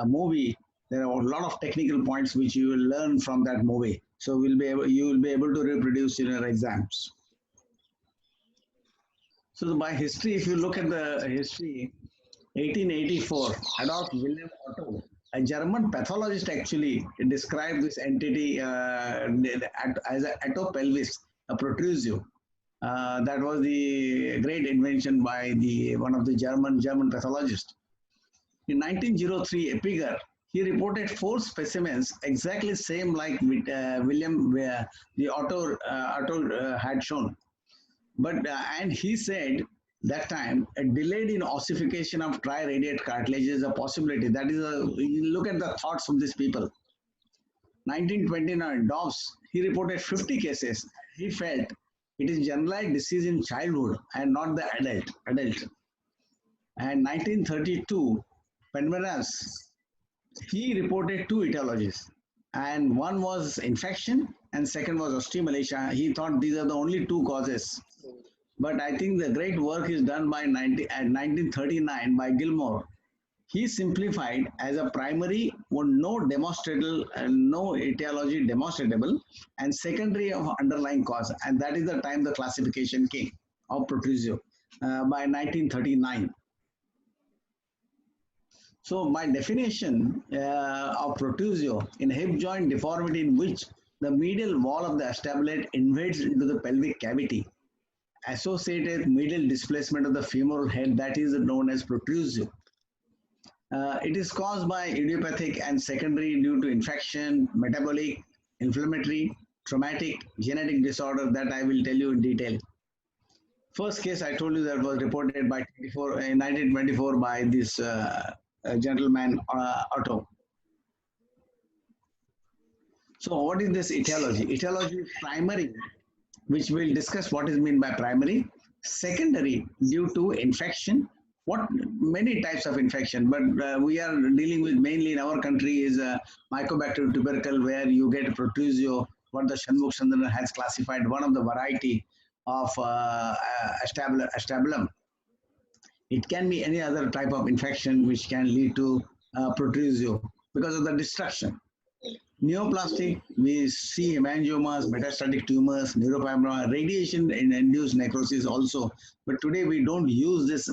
movie, there are a lot of technical points which you will learn from that movie. So you will be able to reproduce in your exams. So by history, if you look at the history, 1884, Adolf Wilhelm Otto, a German pathologist, actually described this entity as a atopelvis, a protrusio. That was the great invention by the one of the German pathologists. In 1903, Epiger, he reported 4 specimens exactly same like William the Otto had shown. But and he said that time a delayed in ossification of triradiate cartilage is a possibility. That is look at the thoughts of these people. 1929, Dobbs, he reported 50 cases. He felt it is generalized disease in childhood and not the adult. And 1932, Pendergast, he reported 2 etiologies, and one was infection and second was osteomalacia. He thought these are the only 2 causes. But I think the great work is done by 1939 by Gilmore. He simplified as a primary, no demonstrable, no etiology demonstrable, and secondary of underlying cause. And that is the time the classification came of Protrusio by 1939. So my definition of Protrusio in hip joint deformity in which the medial wall of the acetabulate invades into the pelvic cavity, associated medial displacement of the femoral head, that is known as Protrusio. It is caused by idiopathic and secondary due to infection, metabolic, inflammatory, traumatic, genetic disorder that I will tell you in detail. First case I told you that was reported by in 1924 by this gentleman Otto. So what is this etiology? Etiology is primary, which we'll discuss what is meant by primary. Secondary due to infection. What many types of infection, but we are dealing with mainly in our country is Mycobacterium tubercle, where you get Protrusio, what the Shanmugh Chandran has classified, one of the variety of acetabulum. It can be any other type of infection which can lead to Protrusio because of the destruction. Neoplastic, we see hemangiomas, metastatic tumors, neurofibroma, radiation-induced necrosis also. But today we don't use this.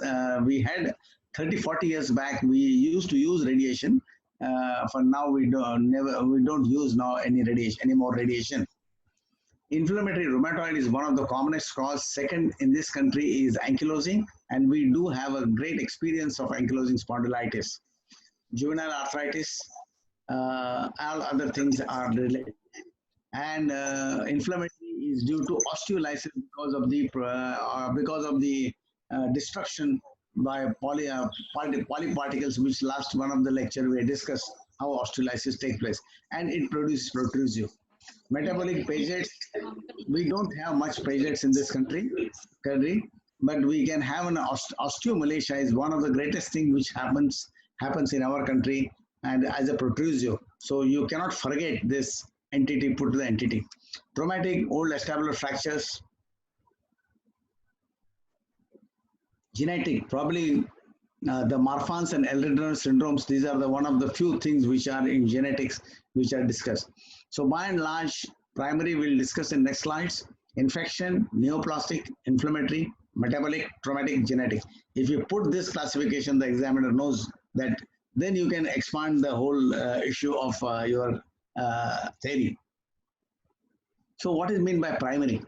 We had 30, 40 years back, we used to use radiation. For now, we don't use now any more radiation. Inflammatory rheumatoid is one of the commonest cause. Second in this country is ankylosing, and we do have a great experience of ankylosing spondylitis. Juvenile arthritis, all other things are related. And inflammatory is due to osteolysis because of the destruction by polyparticles, which last one of the lecture we discussed how osteolysis takes place, and it produces Protrusio. Metabolic Paget's, we don't have much Paget's in this country, but we can have an osteomalacia is one of the greatest things which happens in our country, and as a Protrusio. So you cannot forget this entity put to the entity. Traumatic old acetabular fractures. Genetic, probably the Marfan's and Ehlers-Danlos syndromes, these are the one of the few things which are in genetics which are discussed. So by and large, primary we'll discuss in next slides. Infection, neoplastic, inflammatory, metabolic, traumatic, genetic. If you put this classification, the examiner knows that, then you can expand the whole issue of your theory. So what is meant by primary?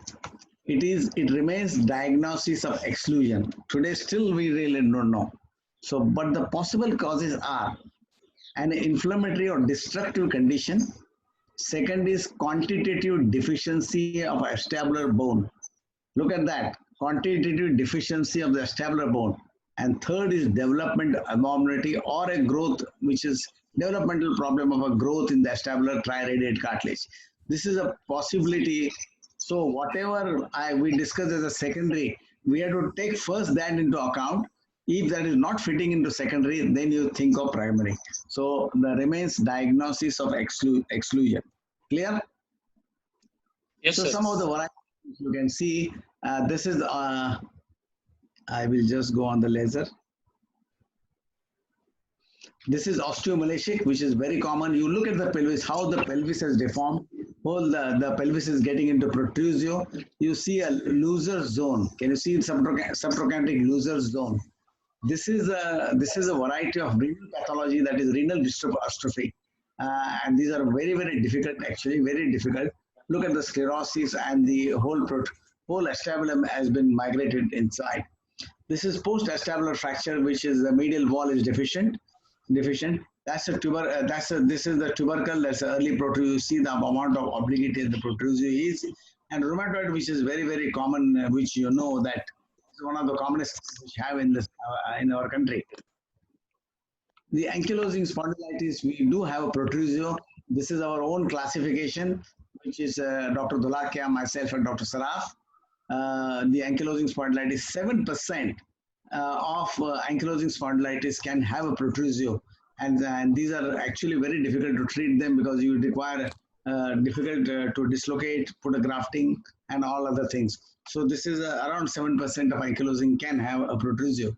It remains diagnosis of exclusion. Today still we really don't know. So, but the possible causes are an inflammatory or destructive condition. Second is quantitative deficiency of acetabular bone. Look at that, quantitative deficiency of the acetabular bone. And third is development abnormality or a growth, which is developmental problem of a growth in the acetabular triradiate cartilage. This is a possibility. So whatever we discuss as a secondary, we have to take first that into account. If that is not fitting into secondary, then you think of primary. So there remains diagnosis of exclusion. Clear? Yes, so sir. Some of the varieties you can see, this is, I will just go on the laser. This is osteomalacia, which is very common. You look at the pelvis, how the pelvis has deformed. Whole the pelvis is getting into protrusio. You see a looser zone. Can you see subtrochanteric looser zone? This is a variety of renal pathology, that is renal dystrophy, and these are very difficult, actually very difficult. Look at the sclerosis, and the whole acetabulum has been migrated inside. This is post-acetabular fracture, which is the medial wall is deficient. That's a tuber. This is the tubercle. That's early protrusion. You see the amount of obliquity the protrusio is, and rheumatoid, which is very common, which you know that is one of the commonest which have in this in our country. The ankylosing spondylitis, we do have a protrusio. This is our own classification, which is Dr. Dulakia, myself, and Dr. Saraf. The ankylosing spondylitis, 7% of ankylosing spondylitis can have a protrusio, and these are actually very difficult to treat them because you require difficult to dislocate, put a grafting, and all other things. So this is around 7% of ankylosing can have a protrusio.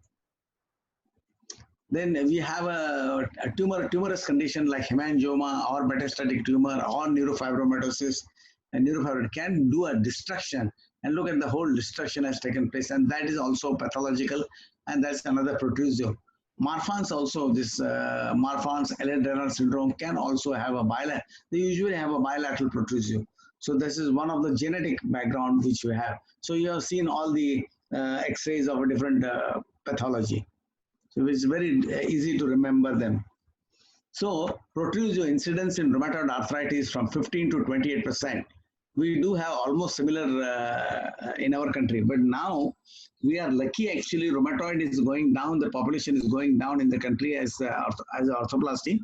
Then we have a tumorous condition like hemangioma or metastatic tumor or neurofibromatosis, and neurofibromatosis can do a destruction, and look at the whole destruction has taken place, and that is also pathological, and that's another protrusio. Marfan's also, this Marfan's Ehlers-Danlos syndrome can also have a bilateral, they usually have a bilateral protrusio. So this is one of the genetic background which we have. So you have seen all the x-rays of a different pathology. So it's very easy to remember them. So protrusio incidence in rheumatoid arthritis from 15 to 28%. We do have almost similar in our country, but now we are lucky, actually rheumatoid is going down, the population is going down in the country as orthoplasty.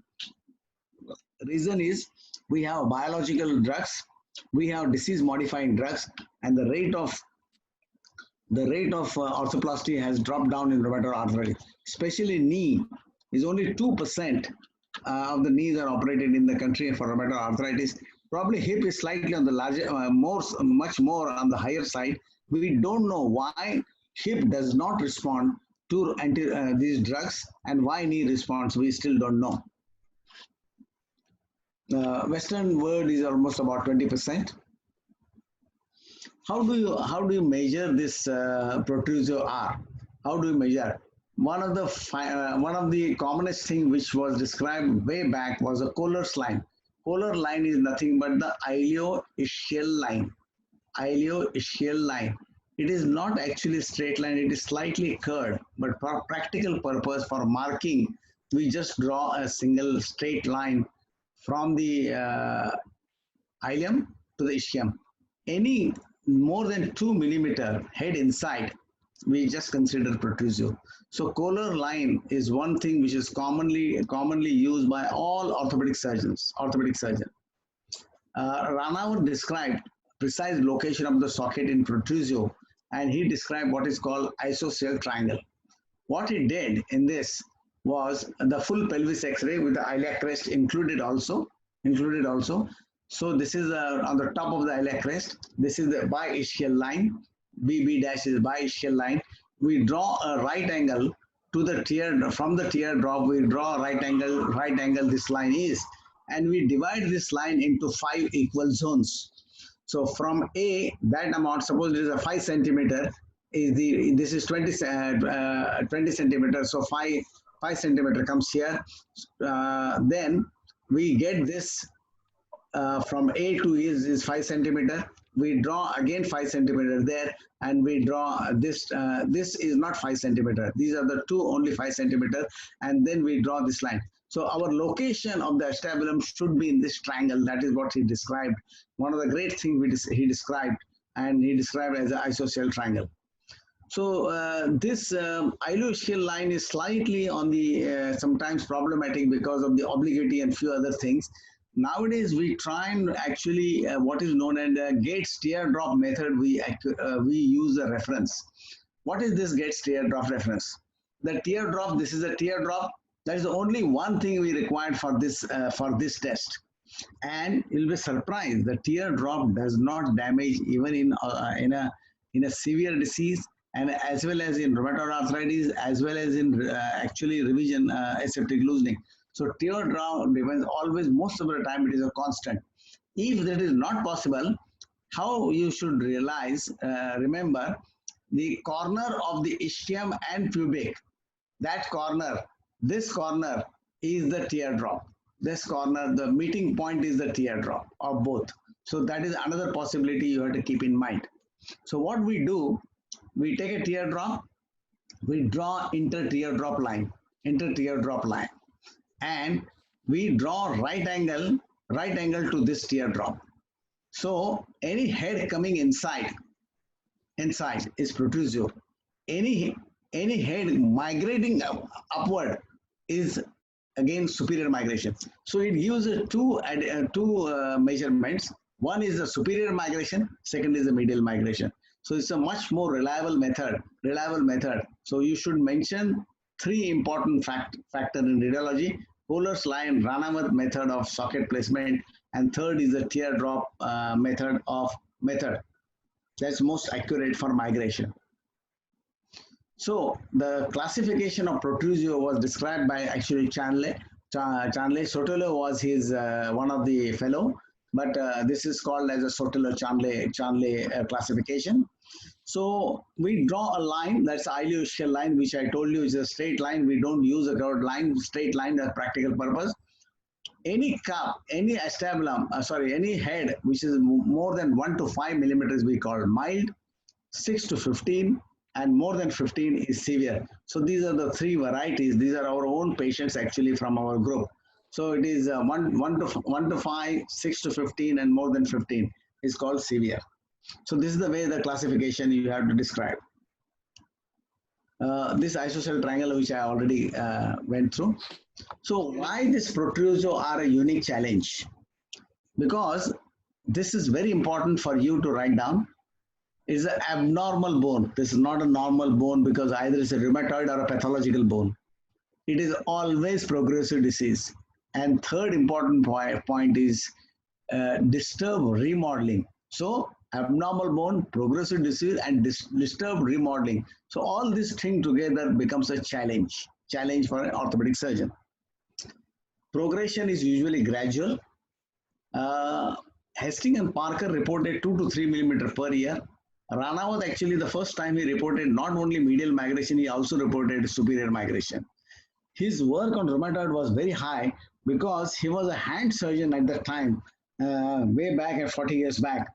Reason is we have biological drugs, we have disease modifying drugs, and the rate of orthoplasty has dropped down in rheumatoid arthritis. Especially knee is only 2% of the knees are operated in the country for rheumatoid arthritis. Probably hip is slightly on the larger, much more on the higher side. We don't know why hip does not respond to these drugs, and why knee responds, we still don't know. Western world is almost about 20%. How do you measure this protrusio R? How do you measure? One of the commonest thing which was described way back was a Kohler's line. Kohler line is nothing but the iliosischial line. Iliosischial line. It is not actually a straight line, it is slightly curved, but for practical purpose, for marking, we just draw a single straight line from the ilium to the ischium. Any more than 2 millimeter head inside, we just consider protrusio. So Kohler line is one thing which is commonly used by all orthopedic surgeons. Ranauer described precise location of the socket in protrusio, and he described what is called isosceles triangle. What he did in this was the full pelvis X-ray with the iliac crest included also. So this is on the top of the iliac crest. This is the biischial line. BB dash is biischial line. We draw a right angle to the teardrop. From the teardrop, we draw a right angle this line is, and we divide this line into 5 equal zones. So from A, that amount, suppose it is a 5 centimeter, this is 20 centimeters, so 5 centimeter comes here. Then we get this from A to E is 5 centimeter. We draw again 5 centimeter there, and we draw this. This is not 5 centimeter. These are the two only 5 centimeter, and then we draw this line. So our location of the acetabulum should be in this triangle. That is what he described. One of the great things he described, and he described as an isosceles triangle. So this iliosischial line is slightly on the sometimes problematic because of the obliquity and few other things. Nowadays, we try and actually what is known as the Gates teardrop method. We use a reference. What is this Gates teardrop reference? The teardrop. This is a teardrop. That is the only one thing we required for this test. And you'll be surprised. The teardrop does not damage even in a severe disease. and as well as in rheumatoid arthritis, as well as in actually revision aseptic loosening. So teardrop depends always, most of the time it is a constant. If that is not possible, how you should realize, remember, the corner of the ischium and pubic, that corner, this corner is the teardrop. This corner, the meeting point is the teardrop of both. So that is another possibility you have to keep in mind. So what we do, we take a teardrop, we draw inter-teardrop line, and we draw right angle to this teardrop. So any head coming inside is protrusio. Any head migrating upward is again superior migration. So it gives two measurements. One is the superior migration, second is the medial migration. So it's a much more reliable method. So you should mention three important factors in radiology: Kohler's line, Ranawat method of socket placement, and third is the teardrop method. That's most accurate for migration. So the classification of protrusio was described by actually Chanley. Sotelo was his one of the fellow, but this is called as a Sotelo-Chanley classification. So we draw a line, that's ilioischial line, which I told you is a straight line. We don't use a curved line, straight line as practical purpose. Any cup, any acetabulum, any head which is more than 1 to 5 millimeters, we call mild, 6 to 15, and more than 15 is severe. So these are the three varieties. These are our own patients actually from our group. So it is 1 to 5, 6 to 15, and more than 15 is called severe. So this is the way the classification you have to describe. This isosceles triangle which I already went through. So why this protrusio are a unique challenge? Because this is very important for you to write down. It's an abnormal bone. This is not a normal bone because either it's a rheumatoid or a pathological bone. It is always progressive disease. And third important point is disturbed remodeling. So abnormal bone, progressive disease, and disturbed remodeling. So all this thing together becomes a challenge for an orthopedic surgeon. Progression is usually gradual. Hastings and Parker reported 2 to 3 millimeter per year. Ranawat actually the first time he reported not only medial migration, he also reported superior migration. His work on rheumatoid was very high because he was a hand surgeon at that time, way back at 40 years back.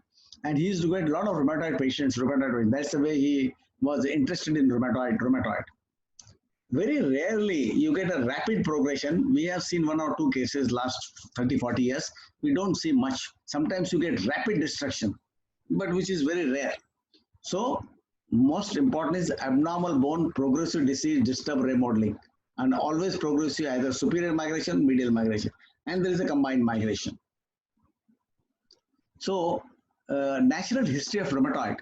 And he used to get a lot of rheumatoid patients. That's the way he was interested in rheumatoid. Very rarely you get a rapid progression. We have seen 1 or 2 cases last 30, 40 years. We don't see much. Sometimes you get rapid destruction, but which is very rare. So most important is abnormal bone, progressive disease, disturbed remodeling, and always progressive, either superior migration, medial migration, and there is a combined migration. So natural history of rheumatoid.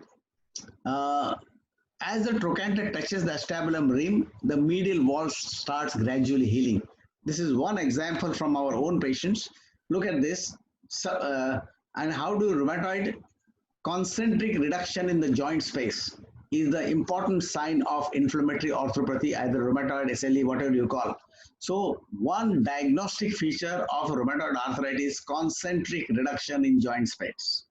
As the trochanter touches the acetabulum rim, the medial wall starts gradually healing. This is one example from our own patients. Look at this. And how do rheumatoid concentric reduction in the joint space is the important sign of inflammatory arthropathy, either rheumatoid, SLE, whatever you call. So one diagnostic feature of rheumatoid arthritis, concentric reduction in joint space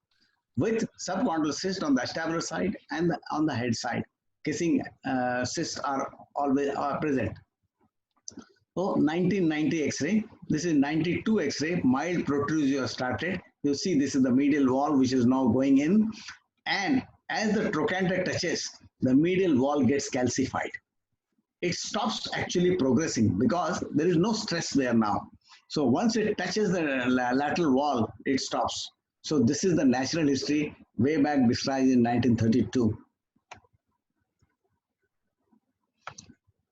with subcondylar cyst on the acetabular side and on the head side. Kissing cysts are always present. So 1990 X-ray, this is 92 X-ray, mild protrusio started. You see this is the medial wall which is now going in, and as the trochanter touches, the medial wall gets calcified. It stops actually progressing because there is no stress there now. So once it touches the lateral wall, it stops. So this is the natural history way back described in 1932.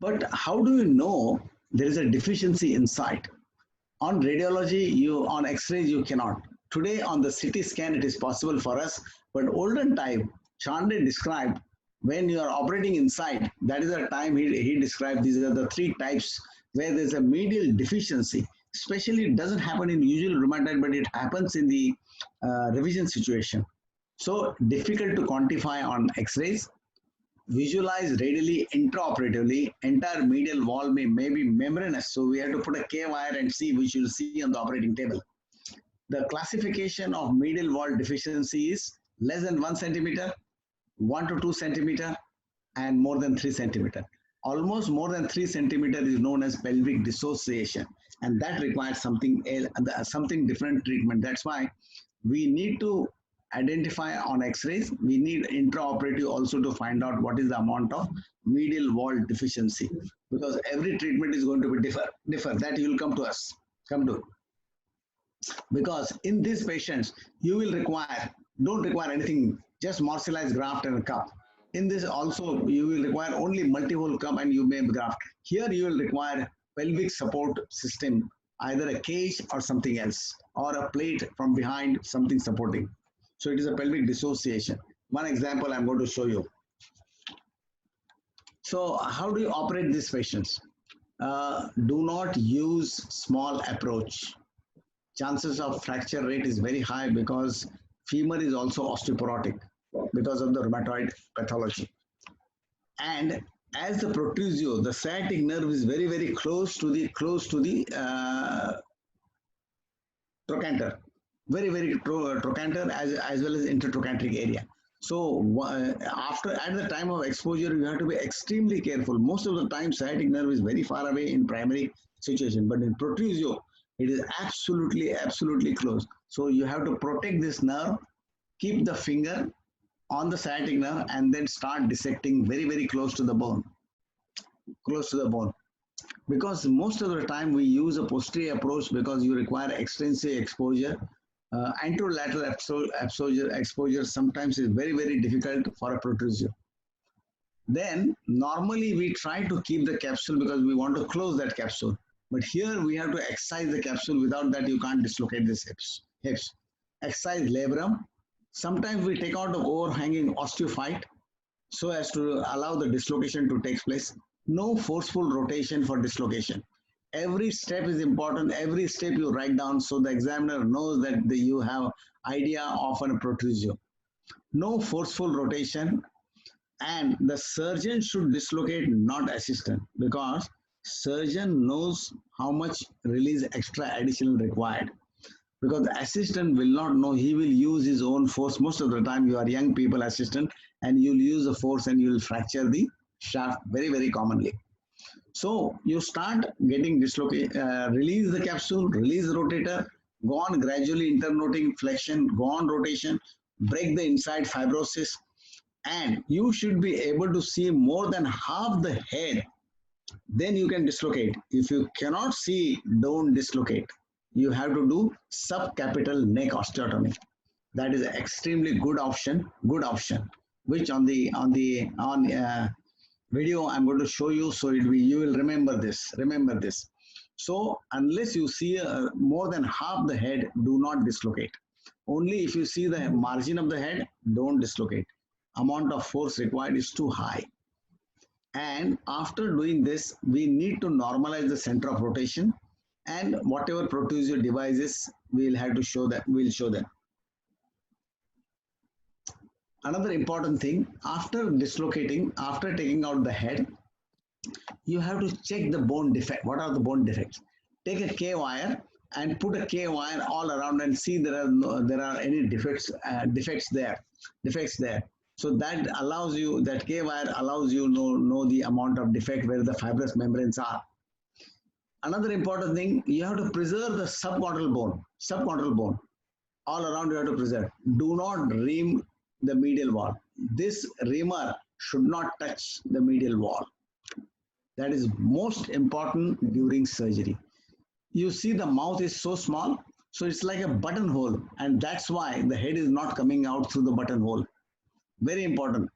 But how do you know there is a deficiency inside? On radiology, on X-rays, you cannot. Today on the CT scan, it is possible for us, but olden time, Chandra described when you are operating inside, that is the time he described these are the 3 types where there is a medial deficiency. Especially it doesn't happen in usual rheumatoid, but it happens in the revision situation. So difficult to quantify on X-rays. visualize readily intraoperatively. Entire medial wall may be membranous, so we have to put a K wire and see, which you'll see on the operating table. The classification of medial wall deficiency is less than 1 centimeter, 1 to 2 centimeter, and more than 3 centimeter. Almost more than 3 centimeter is known as pelvic dissociation, and that requires something different treatment. That's why we need to identify on x-rays. We need intraoperative also to find out what is the amount of medial wall deficiency, because every treatment is going to be differ. That you will come to, because in these patients you will don't require anything, just morcellized graft and a cup. In this also you will require only multi-hole cup and you may graft. Here you will require pelvic support system, either a cage or something else, or a plate from behind, something supporting. So it is a pelvic dissociation. One example I'm going to show you. So how do you operate these patients? Do not use small approach. Chances of fracture rate is very high because femur is also osteoporotic because of the rheumatoid pathology. And as the protrusio, the sciatic nerve is very, very close to the trochanter, very trochanter as well as intertrochanteric area. So at the time of exposure, you have to be extremely careful. Most of the time, sciatic nerve is very far away in primary situation, but in protrusio, it is absolutely close. So you have to protect this nerve, keep the finger on the sciatic nerve, and then start dissecting very close to the bone. Because most of the time we use a posterior approach because you require extensive exposure. Anterolateral exposure sometimes is very difficult for a protrusio. Then normally we try to keep the capsule because we want to close that capsule. But here we have to excise the capsule. Without that, you can't dislocate these hips. Excise labrum. Sometimes we take out the overhanging osteophyte so as to allow the dislocation to take place. No forceful rotation for dislocation. Every step is important. Every step you write down so the examiner knows that you have idea of a protrusio. No forceful rotation, and the surgeon should dislocate, not assistant, because surgeon knows how much release extra additional required. Because the assistant will not know, he will use his own force. Most of the time you are young people assistant and you'll use the force and you will fracture the shaft very commonly. So you start getting dislocate, release the capsule, release the rotator, go on gradually internoting flexion, go on rotation, break the inside fibrosis, and you should be able to see more than half the head. Then you can dislocate. If you cannot see, don't dislocate. You have to do subcapital neck osteotomy. That is an extremely good option, which on video I'm going to show you, so you will remember this. So unless you see more than half the head, do not dislocate. Only if you see the margin of the head, don't dislocate. Amount of force required is too high. And after doing this, we need to normalize the center of rotation, and whatever protrusio devices we'll have to show that, we'll show them. Another important thing, after dislocating, after taking out the head, you have to check the bone defect. What are the bone defects? Take a K wire and put a K wire all around and see there are any defects there. So that allows you, that K wire allows you to know the amount of defect where the fibrous membranes are. Another important thing, you have to preserve the subchondral bone. All around you have to preserve. Do not ream the medial wall. This reamer should not touch the medial wall. That is most important during surgery. You see the mouth is so small, so it's like a buttonhole, and that's why the head is not coming out through the buttonhole. Very important.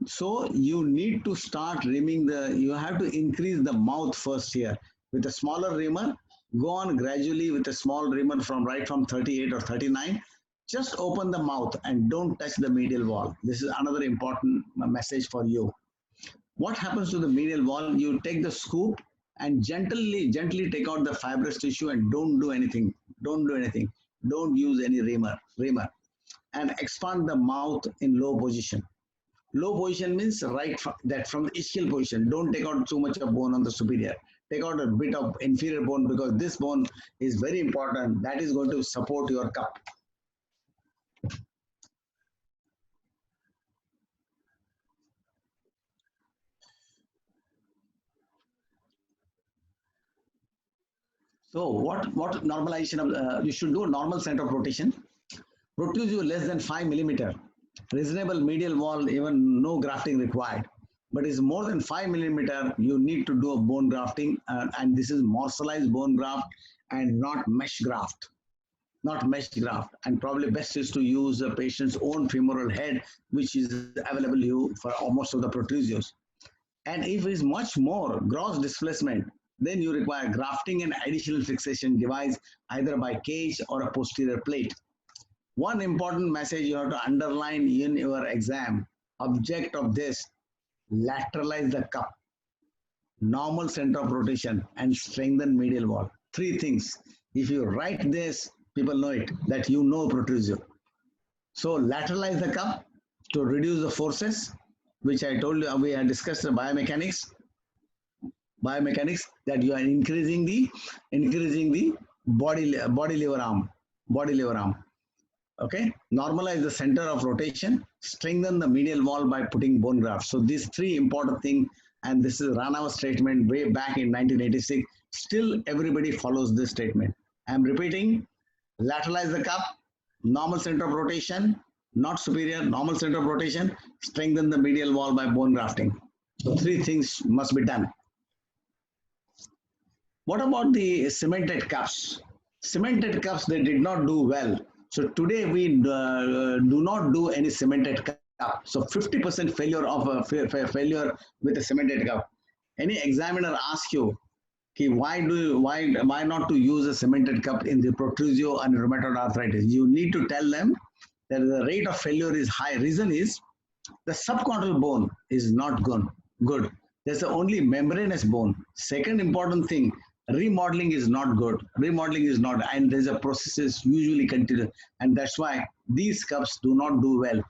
So you need to start reaming you have to increase the mouth first here. With a smaller reamer, go on gradually with a small reamer from 38 or 39. Just open the mouth and don't touch the medial wall. This is another important message for you. What happens to the medial wall? You take the scoop and gently take out the fibrous tissue and don't do anything. Don't use any reamer. And expand the mouth in low position. Low position means right from the ischial position. Don't take out too much of bone on the superior. Take out a bit of inferior bone because this bone is very important. That is going to support your cup. So what normalization of you should do a normal center of rotation. Protrusio less than 5 millimeter. Reasonable medial wall, even no grafting required. But is more than 5 millimeter, you need to do a bone grafting, and this is morselized bone graft and not mesh graft. Not mesh graft, and probably best is to use a patient's own femoral head, which is available you for most of the protrusios. And if it is much more gross displacement, then you require grafting and additional fixation device either by cage or a posterior plate. One important message you have to underline in your exam, object of this, lateralize the cup, normal center of rotation, and strengthen medial wall. Three things. If you write this, people know it, that you know protrusio. So lateralize the cup to reduce the forces, which I told you, we had discussed the biomechanics that you are increasing the body lever arm. Okay, normalize the center of rotation, strengthen the medial wall by putting bone graft. So these three important things, and this is Ranava's statement way back in 1986. Still, everybody follows this statement. I'm repeating: lateralize the cup, normal center of rotation, not superior, normal center of rotation, strengthen the medial wall by bone grafting. So three things must be done. What about the cemented cups? Cemented cups, they did not do well. So today we do not do any cemented cup. So 50% failure of failure with a cemented cup. Any examiner asks you, okay, why not to use a cemented cup in the protrusio and rheumatoid arthritis? You need to tell them that the rate of failure is high. Reason is the subchondral bone is not good. There's only membranous bone. Second important thing, remodeling is not good. Remodeling is not, and there's a process is usually continuous, and that's why these cups do not do well.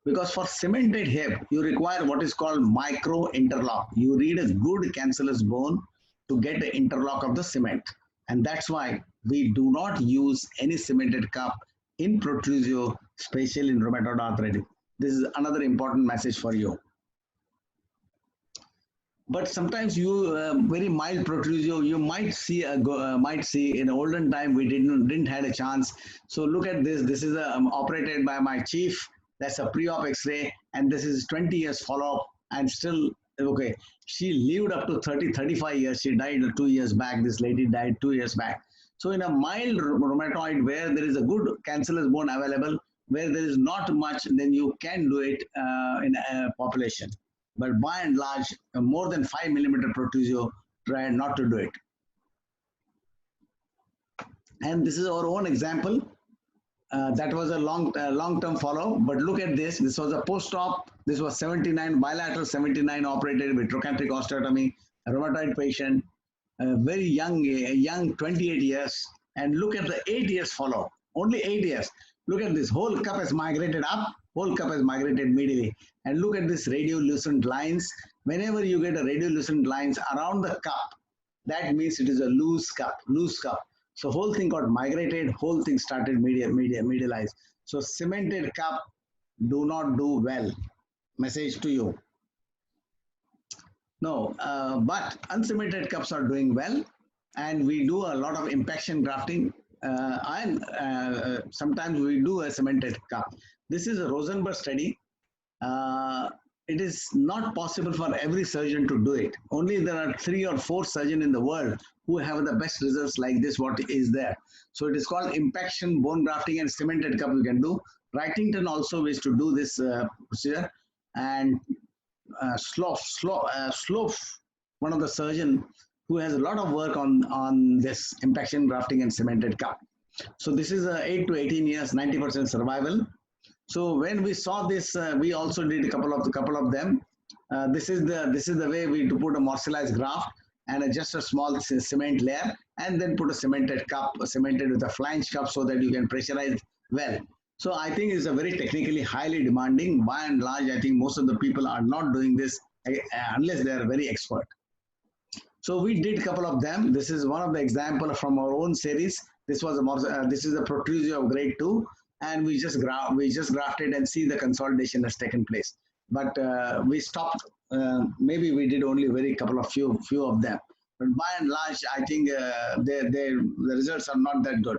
Because for cemented hip, you require what is called micro interlock. You need a good cancellous bone to get the interlock of the cement, and that's why we do not use any cemented cup in protrusio, especially in rheumatoid arthritis. This is another important message for you. But sometimes you very mild protrusio, you might see in olden time we didn't had a chance. So look at this. This is operated by my chief. That's a pre-op X-ray, and this is 20 years follow-up, and still okay. She lived up to 35 years. She died 2 years back. This lady died 2 years back. So in a mild rheumatoid where there is a good cancellous bone available, where there is not much, then you can do it in a population. But by and large, more than 5 millimeter protrusio, try not to do it. And this is our own example. That was a long-term follow, but look at this. This was a post-op. This was 79, bilateral 79 operated with trochanteric osteotomy, a rheumatoid patient, very young 28 years. And look at the 8 years follow, only 8 years. Look at this, whole cup has migrated up, whole cup has migrated medially. And look at this radiolucent lines. Whenever you get a radiolucent lines around the cup, that means it is a loose cup. So whole thing got migrated, whole thing started medialized. So cemented cup do not do well. Message to you. No, but uncemented cups are doing well, and we do a lot of impaction grafting, and sometimes we do a cemented cup. This is a Rosenberg study. It is not possible for every surgeon to do it. Only there are 3 or 4 surgeons in the world who have the best results like this, what is there. So it is called impaction, bone grafting, and cemented cup you can do. Wrightington also is to do this procedure. And Slough, one of the surgeon who has a lot of work on this impaction grafting and cemented cup. So this is 8 to 18 years, 90% survival. So when we saw this, we also did a couple of them. This is the way we to put a morselized graft and just a small cement layer, and then put a cemented cup, cemented with a flange cup, so that you can pressurize well. So I think it's a very technically highly demanding. By and large, I think most of the people are not doing this unless they are very expert. So we did a couple of them. This is one of the examples from our own series. This was this is a Protrusio of grade 2, and we just grafted and see the consolidation has taken place. But we stopped. Maybe we did only few of them. But by and large, I think the results are not that good.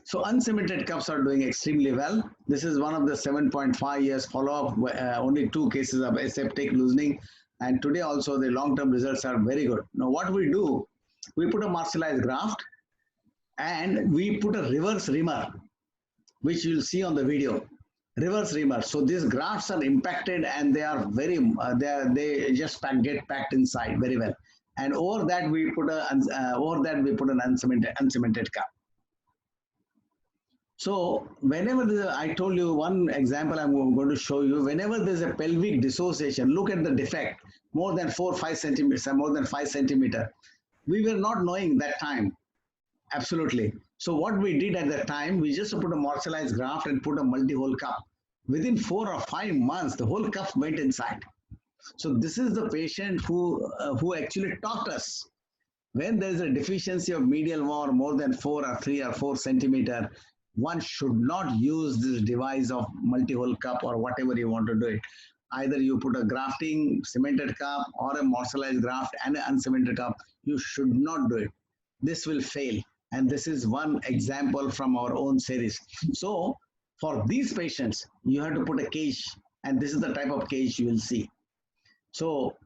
So uncemented cups are doing extremely well. This is one of the 7.5 years follow-up, only 2 cases of aseptic loosening. And today also the long-term results are very good. Now what we do, we put a martialized graft and we put a reverse reamer, which you'll see on the video. Reverse reamer. So these grafts are impacted and they are very, they just get packed inside very well. And over that we put an uncemented cup. So whenever I told you one example I'm going to show you, whenever there's a pelvic dissociation, look at the defect, more than 4 or 5 centimeters, more than 5 centimeters. We were not knowing that time, absolutely. So what we did at that time, we just put a martialized graft and put a multi-hole cup. Within 4 or 5 months, the whole cup went inside. So this is the patient who actually taught us. When there is a deficiency of medial wall more than 4 or 3 or 4 centimeters, one should not use this device of multi-hole cup or whatever you want to do it. Either you put a grafting cemented cup or a martialized graft and an uncemented cup. You should not do it. This will fail. And this is one example from our own series. So for these patients, you have to put a cage, and this is the type of cage you will see. So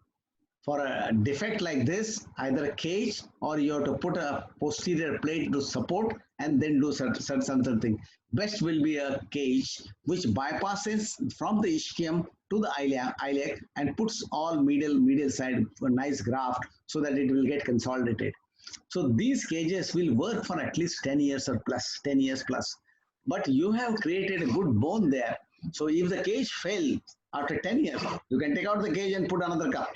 for a defect like this, either a cage or you have to put a posterior plate to support and then do something. Best will be a cage which bypasses from the ischium to the iliac and puts all medial side a nice graft so that it will get consolidated. So these cages will work for at least 10 years or plus, 10 years plus. But you have created a good bone there. So if the cage fails after 10 years, you can take out the cage and put another cup.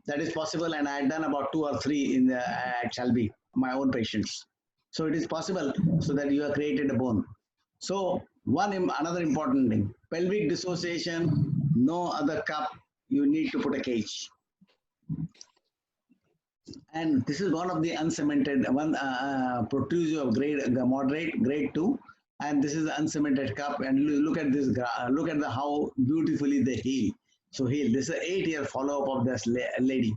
That is possible, and I had done about 2 or 3 at Shalby, my own patients. So it is possible, so that you have created a bone. So another important thing, pelvic dissociation, no other cup, you need to put a cage. And this is one of the uncemented Protrusio of moderate, grade 2, and this is the uncemented cup. And look at this, look at how beautifully they heal. So heal. This is an 8-year follow-up of this lady.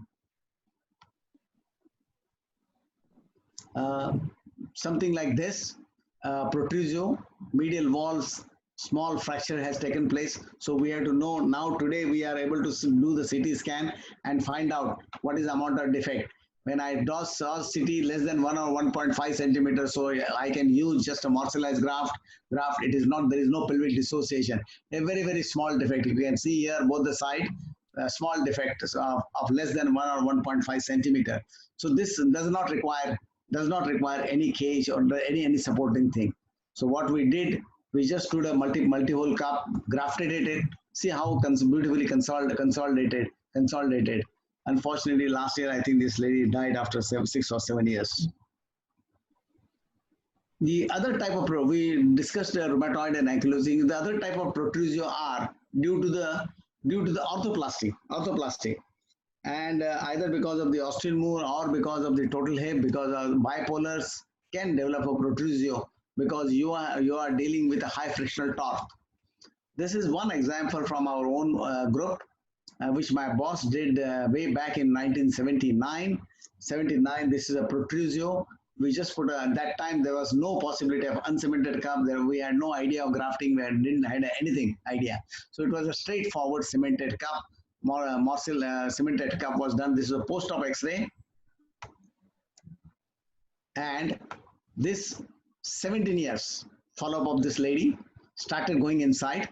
Something like this, Protrusio, medial walls, small fracture has taken place. So we have to know now. Today we are able to do the CT scan and find out what is the amount of defect. When I saw CT less than 1 or 1.5 centimeters, so I can use just a martialized graft. It is not, there is no pelvic dissociation. A very, very small defect. You can see here both the side, small defect of less than 1 or 1.5 centimeter. So this does not require any cage or any supporting thing. So what we did, we just put a multi-hole cup, grafted it. See how beautifully consolidated. Unfortunately, last year, I think this lady died after 6 or 7 years. The other type of, we discussed rheumatoid and ankylosing. The other type of protrusio are due to the orthoplasty. And either because of the osteomalacia or because of the total hip, because of bipolars can develop a protrusio because you are dealing with a high frictional torque. This is one example from our own group. Which my boss did way back in 1979. This is a protrusio. We just put at that time there was no possibility of uncemented cup. We had no idea of grafting. We didn't have anything idea. So it was a straightforward cemented cup. Cemented cup was done. This is a post-op X-ray, and this 17 years follow-up of this lady started going inside.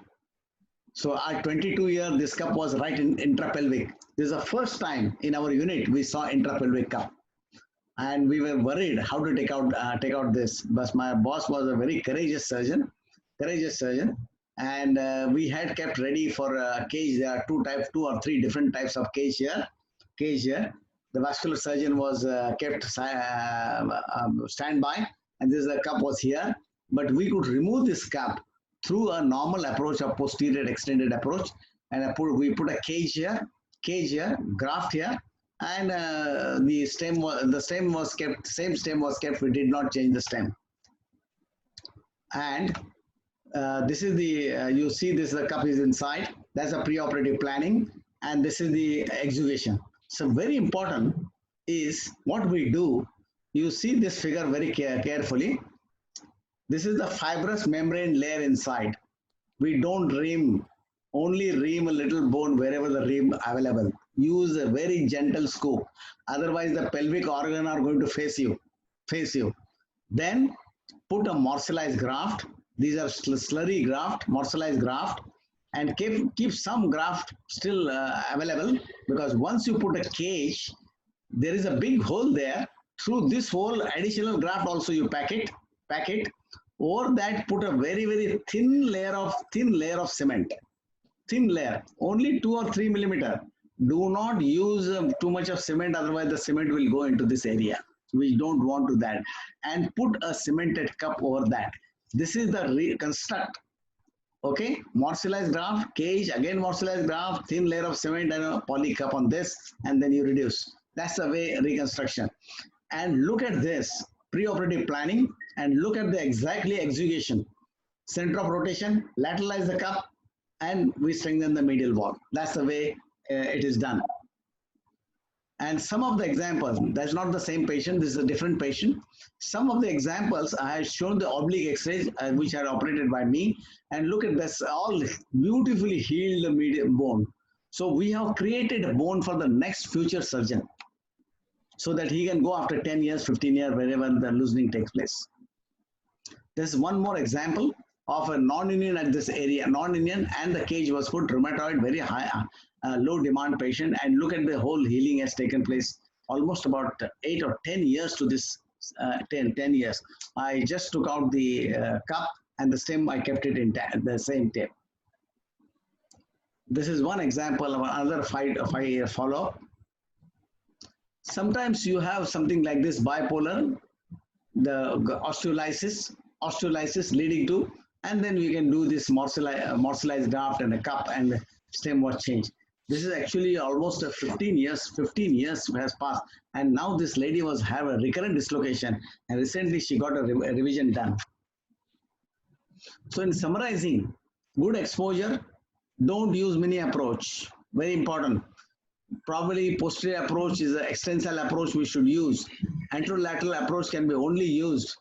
So at 22 years, this cup was right in intrapelvic. This is the first time in our unit we saw intrapelvic cup, and we were worried how to take out this. But my boss was a very courageous surgeon, and we had kept ready for a cage. There are 2 or 3 different types of cage here. The vascular surgeon was kept standby, and this cup was here. but we could remove this cup through a normal approach of posterior extended approach. And we put a cage here, graft here, and the stem was kept, same stem was kept. We did not change the stem. And this is the, you see this, the cup is inside. That's a preoperative planning. And this is the exuvation. So very important is what we do. You see this figure very carefully. This is the fibrous membrane layer inside. We don't ream, only ream a little bone wherever the ream available. Use a very gentle scoop. Otherwise the pelvic organ are going to face you. Then put a morcellized graft. These are slurry graft, morcellized graft, and keep some graft still available, because once you put a cage, there is a big hole there. Through this hole, additional graft also you pack it. Over that, put a very thin layer of cement. Thin layer, only 2 or 3 millimeter. Do not use too much of cement, otherwise the cement will go into this area. We don't want to that. And put a cemented cup over that. This is the reconstruct. Okay, morcellized graft, cage, again morcellized graft, thin layer of cement and a poly cup on this, and then you reduce. That's the way reconstruction. And look at this preoperative planning, and look at the exactly exuvation. Center of rotation, lateralize the cup, and we strengthen the medial wall. That's the way it is done. And some of the examples, that's not the same patient, this is a different patient. Some of the examples, I have shown the oblique x-rays which are operated by me, and look at this, all beautifully healed medial bone. So we have created a bone for the next future surgeon, so that he can go after 10 years, 15 years, wherever the loosening takes place. There's one more example of a non-union at this area, non-union, and the cage was put, rheumatoid, very high, low demand patient, and look at the whole healing has taken place almost about 8 or 10 years to this, 10 years. I just took out the cup and the stem, I kept it in the same tape. This is one example of another 5-year follow-up. Sometimes you have something like this bipolar, the osteolysis leading to, and then we can do this morcellized graft and a cup, and the stem was changed. This is actually almost 15 years has passed, and now this lady was have a recurrent dislocation, and recently she got a revision done. So in summarizing, good exposure, don't use mini approach, very important. Probably posterior approach is an extensile approach we should use. Anterolateral approach can be only used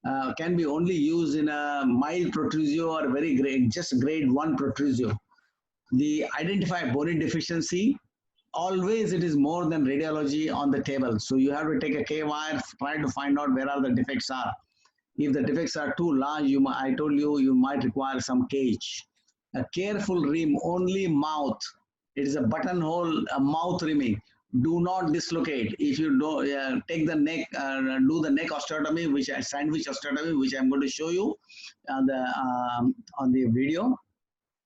in a mild protrusio or very grade, just grade 1 protrusio. The identify bony deficiency, always it is more than radiology on the table. So you have to take a K-wire, try to find out where are the defects are. If the defects are too large, I told you, you might require some cage. A careful ream, only mouth. It is a buttonhole, a mouth reaming. Do not dislocate. If you do take the neck, do the neck osteotomy, which I sandwich osteotomy, which I'm going to show you on the video,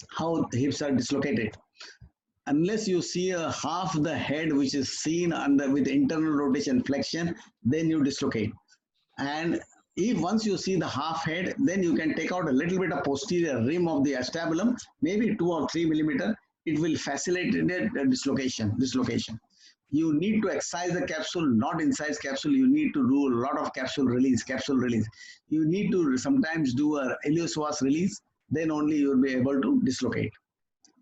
how the hips are dislocated. Unless you see half the head which is seen with internal rotation flexion, then you dislocate. And if once you see the half head, then you can take out a little bit of posterior rim of the acetabulum, maybe 2 or 3 millimeter. It will facilitate the dislocation. You need to excise the capsule, not incise capsule. You need to do a lot of capsule release. You need to sometimes do a iliopsoas release, then only you will be able to dislocate.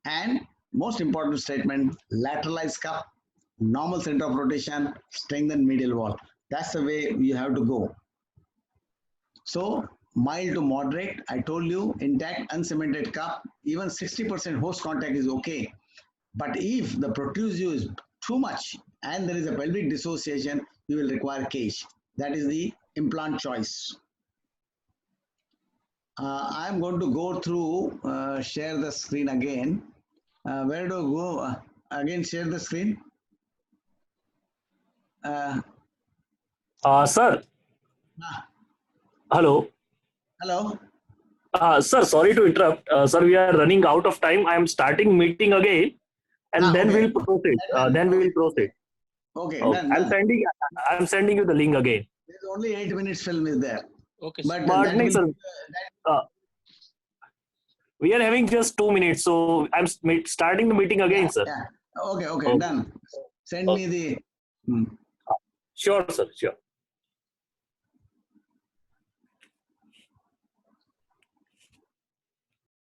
And most important statement, lateralized cup, normal center of rotation, strengthen medial wall. That's the way you have to go. So mild to moderate, I told you, intact, uncemented cup, even 60% host contact is okay. But if the protrusio is too much and there is a pelvic dissociation, you will require cage. That is the implant choice. I'm going to go through, share the screen again. Where do I go? Again, share the screen. Sir. Hello. Hello. Sir, sorry to interrupt. Sir, we are running out of time. I am starting meeting again, and then okay. we'll proceed. Okay. I'm sending you the link again. There's only 8 minutes film is there. Okay, But sir. But that no, will, sir. We are having just 2 minutes, so I'm starting the meeting again, sir. yeah. Okay, Okay. done. Send me Okay. the. Hmm. Sure, sir. Sure.